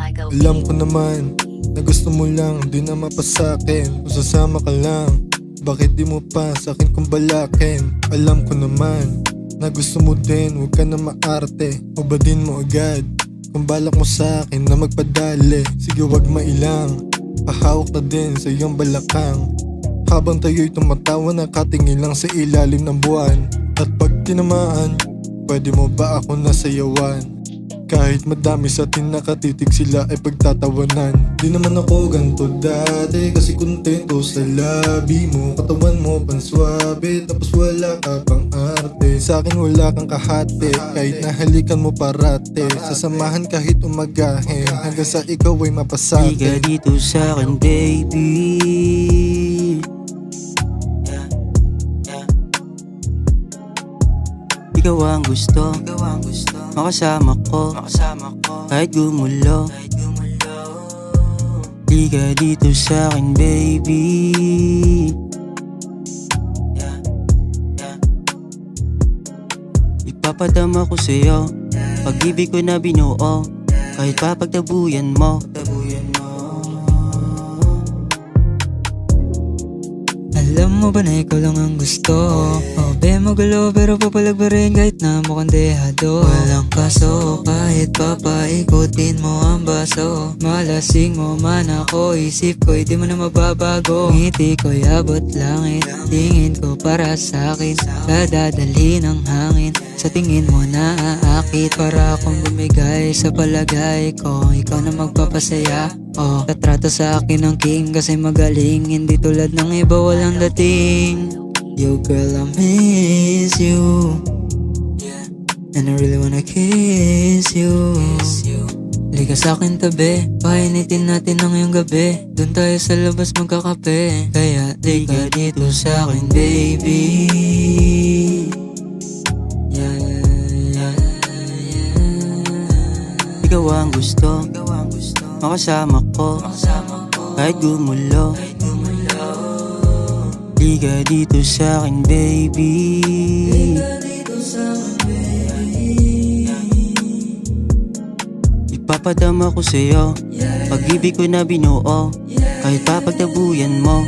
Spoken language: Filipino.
Alam ko naman na gusto mo lang, di na mapasakin. Kung sasama ka lang, bakit di mo pa sa'kin kumbalakin? Alam ko naman na gusto mo din, huwag ka na maarte. Ubadin mo agad kung balak mo sa'kin na magpadali. Sige wag mailang, pahawak na din sa iyong balakang. Habang tayo'y tumatawa, nakatingin lang sa ilalim ng buwan. At pag tinamaan, pwede mo ba ako nasayawan? Kahit madami sa atin nakatitig, sila ay pagtatawanan. Di naman ako ganto dati, kasi kontento sa labi mo. Katawan mo panswabe, tapos wala ka pang arte. Sa'kin wala kang kahate, kahit nahalikan mo parate. Sasamahan kahit umagahin, hanggang sa ikaw ay mapasate. Di ka dito sa'kin baby, ikaw ang gusto, makasama ko, kahit gumulo. Di ka dito sa'kin baby, ipapadama ko sa'yo pag-ibig ko na binuo, kahit papagtabuyan mo. Alam mo ba na ikaw lang ang gusto? Be magulo pero papalag pa rin kahit na mukhang dehado. Walang kaso kahit papaikutin mo ang baso. Malasing mo man ako, isip ko'y di mo na mababago. Ngiti ko'y abot langit, tingin ko para sa'kin. Kadadali ng hangin, sa tingin mo naaakit. Para akong bumigay sa palagay ko, ikaw na magpapasaya. Tatrato sa akin ng king kasi magaling, hindi tulad ng iba walang dating. Yo girl, I miss you, and I really wanna kiss you. Liga sa'kin tabi, painitin natin ang iyong gabi. Doon tayo sa labas magkakape, kaya liga dito sa'kin baby. Ikaw ang gusto, makasama ko, kahit gumulo. Di ka dito sa'kin baby, ipapadama ko sa'yo pag-ibig ko na binuo, kahit papagtabuyan mo.